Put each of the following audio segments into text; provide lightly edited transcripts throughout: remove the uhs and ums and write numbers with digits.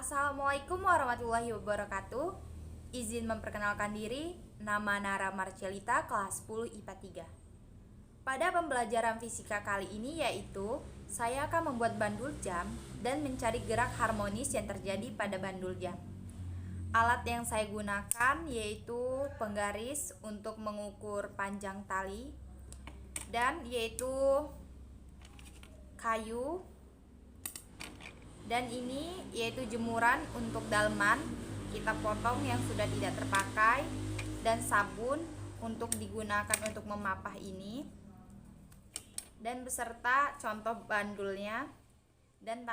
Assalamualaikum warahmatullahi wabarakatuh. Izin memperkenalkan diri, nama Nara Marcelita, kelas 10 IPA 3. Pada pembelajaran fisika kali ini yaitu saya akan membuat bandul jam dan mencari gerak harmonis yang terjadi pada bandul jam. Alat yang saya gunakan yaitu penggaris untuk mengukur panjang tali dan yaitu kayu, dan ini yaitu jemuran untuk dalman kita potong yang sudah tidak terpakai, dan sabun untuk digunakan untuk memapah ini, dan beserta contoh bandulnya dan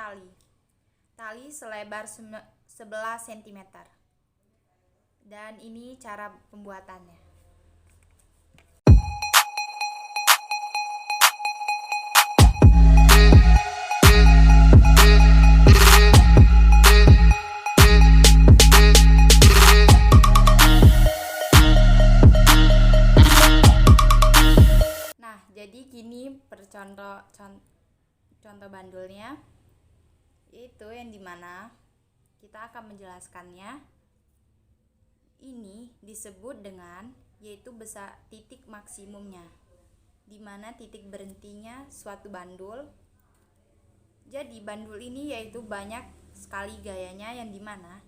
tali selebar 11 cm. Dan ini cara pembuatannya. Jadi gini contoh bandulnya, yaitu yang dimana kita akan menjelaskannya. Ini disebut dengan yaitu besar titik maksimumnya, dimana titik berhentinya suatu bandul. Jadi bandul ini yaitu banyak sekali gayanya, yang dimana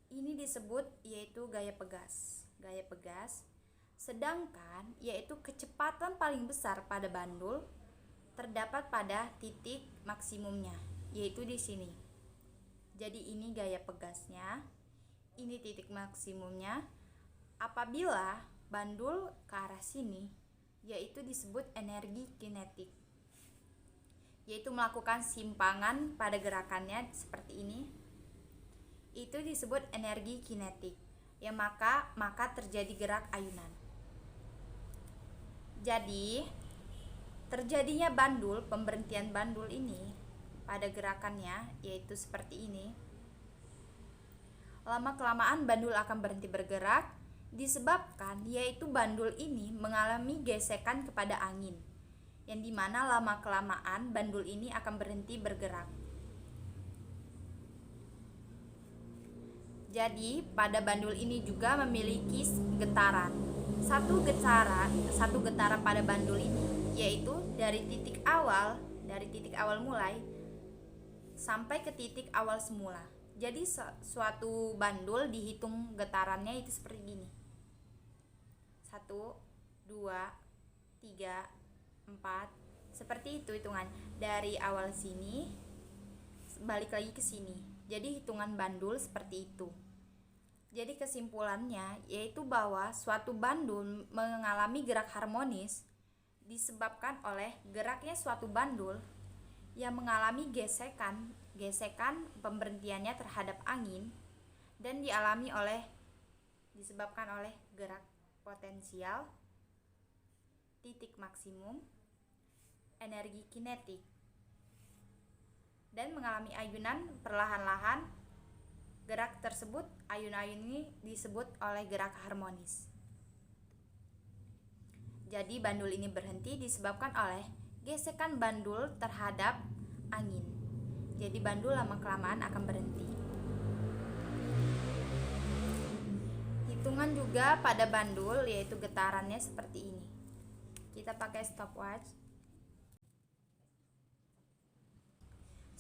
ini disebut yaitu gaya pegas. Sedangkan yaitu kecepatan paling besar pada bandul terdapat pada titik maksimumnya, yaitu di sini. Jadi ini gaya pegasnya, ini titik maksimumnya. Apabila bandul ke arah sini, yaitu disebut energi kinetik, yaitu melakukan simpangan pada gerakannya seperti ini. Itu disebut energi kinetik, yang maka terjadi gerak ayunan. Jadi terjadinya bandul, pemberhentian bandul ini pada gerakannya yaitu seperti ini. Lama kelamaan bandul akan berhenti bergerak disebabkan yaitu bandul ini mengalami gesekan kepada angin, yang dimana lama kelamaan bandul ini akan berhenti bergerak. Jadi pada bandul ini juga memiliki getaran. Satu getaran pada bandul ini yaitu dari titik awal mulai sampai ke titik awal semula. Jadi suatu bandul dihitung getarannya itu seperti gini: 1, 2, 3, 4. Seperti itu hitungan dari awal sini balik lagi ke sini. Jadi hitungan bandul seperti itu. Jadi kesimpulannya yaitu bahwa suatu bandul mengalami gerak harmonis disebabkan oleh geraknya suatu bandul yang mengalami gesekan pemberhentiannya terhadap angin, dan disebabkan oleh gerak potensial, titik maksimum, energi kinetik, dan mengalami ayunan perlahan-lahan. Gerak tersebut, ayun-ayun ini disebut oleh gerak harmonis. Jadi bandul ini berhenti disebabkan oleh gesekan bandul terhadap angin. Jadi bandul lama kelamaan akan berhenti. Hitungan juga pada bandul yaitu getarannya seperti ini. Kita pakai stopwatch.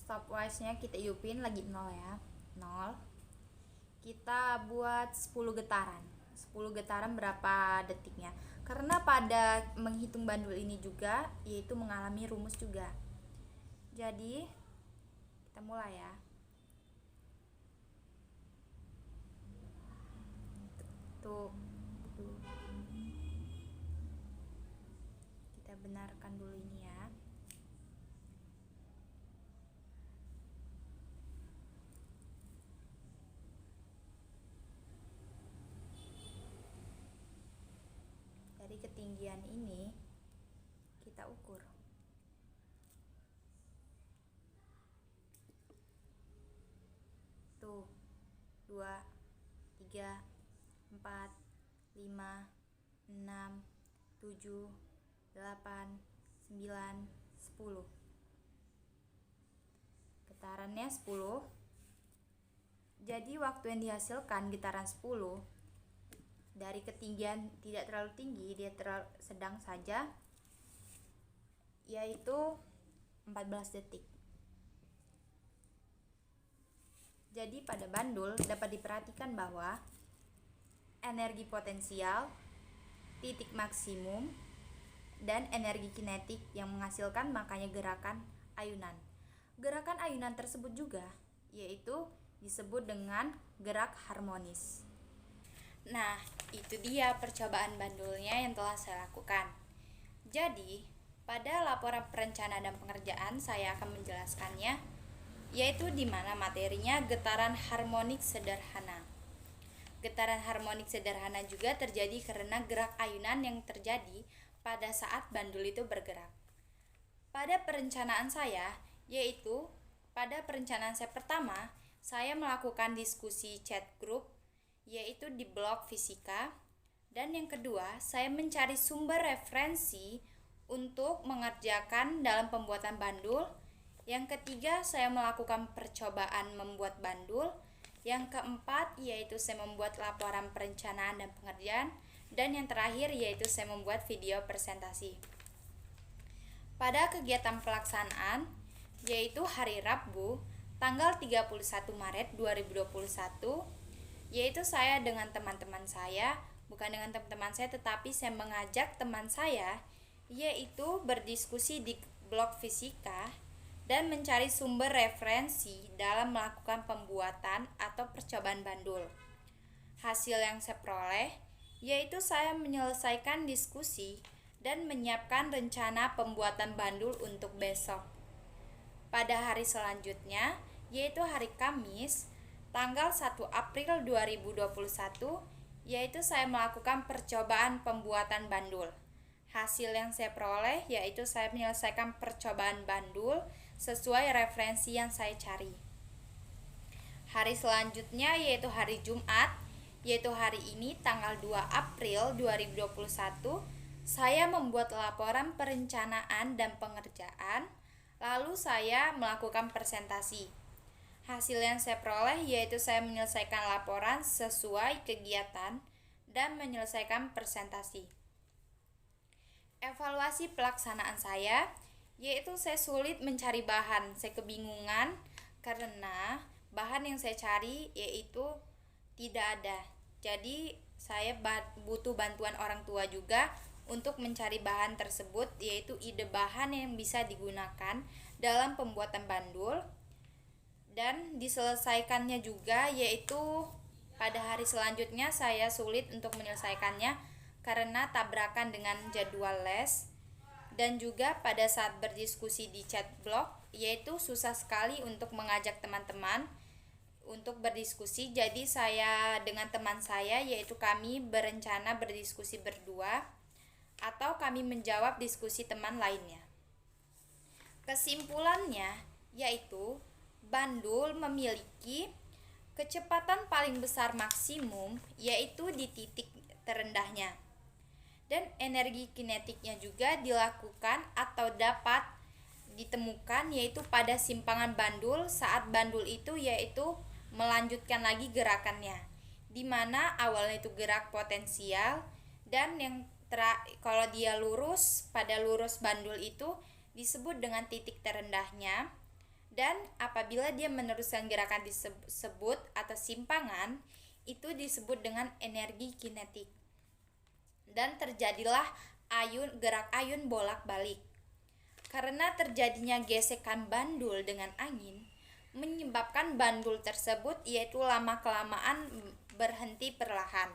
Stopwatchnya kita tiupin lagi 0 ya. 0. Kita buat 10 getaran. 10 getaran berapa detiknya? Karena pada menghitung bandul ini juga yaitu mengalami rumus juga. Jadi kita mulai ya. Tuh. Kita benarkan dulu ini ya. Dari ketinggian ini kita ukur. Tuh, 2, 3, 4, 5, 6, 7, 8, 9, 10. Getarannya 10. Jadi waktu yang dihasilkan getaran 10 dari ketinggian tidak terlalu tinggi, dia terlalu sedang saja, yaitu 14 detik. Jadi pada bandul dapat diperhatikan bahwa energi potensial, titik maksimum, dan energi kinetik yang menghasilkan makanya gerakan ayunan. Gerakan ayunan tersebut juga yaitu disebut dengan gerak harmonis. Nah, itu dia percobaan bandulnya yang telah saya lakukan. Jadi, pada laporan perencanaan dan pengerjaan saya akan menjelaskannya, yaitu di mana materinya getaran harmonik sederhana. Getaran harmonik sederhana juga terjadi karena gerak ayunan yang terjadi pada saat bandul itu bergerak. Pada perencanaan saya, yaitu pada perencanaan saya pertama, saya melakukan diskusi chat group, yaitu di blog fisika. Dan yang kedua, saya mencari sumber referensi untuk mengerjakan dalam pembuatan bandul. Yang ketiga, saya melakukan percobaan membuat bandul. Yang keempat, yaitu saya membuat laporan perencanaan dan pengerjaan. Dan yang terakhir, yaitu saya membuat video presentasi. Pada kegiatan pelaksanaan, yaitu hari Rabu, tanggal 31 Maret 2021, yaitu saya dengan teman-teman saya, bukan dengan teman-teman saya tetapi saya mengajak teman saya, yaitu berdiskusi di blog fisika dan mencari sumber referensi dalam melakukan pembuatan atau percobaan bandul. Hasil yang saya peroleh yaitu saya menyelesaikan diskusi dan menyiapkan rencana pembuatan bandul untuk besok. Pada hari selanjutnya, yaitu hari Kamis, tanggal 1 April 2021, yaitu saya melakukan percobaan pembuatan bandul. Hasil yang saya peroleh yaitu saya menyelesaikan percobaan bandul sesuai referensi yang saya cari. Hari selanjutnya yaitu hari Jumat, yaitu hari ini tanggal 2 April 2021, saya membuat laporan perencanaan dan pengerjaan, lalu saya melakukan presentasi. Hasil yang saya peroleh yaitu saya menyelesaikan laporan sesuai kegiatan dan menyelesaikan presentasi. Evaluasi pelaksanaan saya yaitu saya sulit mencari bahan, saya kebingungan karena bahan yang saya cari yaitu tidak ada. Jadi saya butuh bantuan orang tua juga untuk mencari bahan tersebut, yaitu ide bahan yang bisa digunakan dalam pembuatan bandul. Dan diselesaikannya juga yaitu pada hari selanjutnya saya sulit untuk menyelesaikannya karena tabrakan dengan jadwal les. Dan juga pada saat berdiskusi di chat blog yaitu susah sekali untuk mengajak teman-teman untuk berdiskusi. Jadi saya dengan teman saya yaitu kami berencana berdiskusi berdua atau kami menjawab diskusi teman lainnya. Kesimpulannya yaitu bandul memiliki kecepatan paling besar maksimum yaitu di titik terendahnya. Dan energi kinetiknya juga dilakukan atau dapat ditemukan yaitu pada simpangan bandul saat bandul itu yaitu melanjutkan lagi gerakannya, di mana awalnya itu gerak potensial dan yang kalau dia lurus, pada lurus bandul itu disebut dengan titik terendahnya. Dan apabila dia meneruskan gerakan disebut atau simpangan, itu disebut dengan energi kinetik. Dan terjadilah gerak ayun bolak-balik. Karena terjadinya gesekan bandul dengan angin, menyebabkan bandul tersebut yaitu lama-kelamaan berhenti perlahan.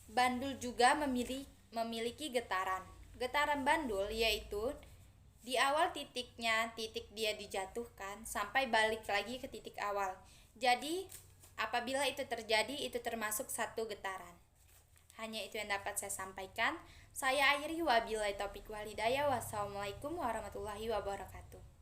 Bandul juga memiliki getaran. Getaran bandul yaitu di awal titik dia dijatuhkan sampai balik lagi ke titik awal. Jadi apabila itu terjadi itu termasuk satu getaran. Hanya itu yang dapat saya sampaikan. Saya akhiri, wabillahi taufiq wal hidayah. Wassalamualaikum warahmatullahi wabarakatuh.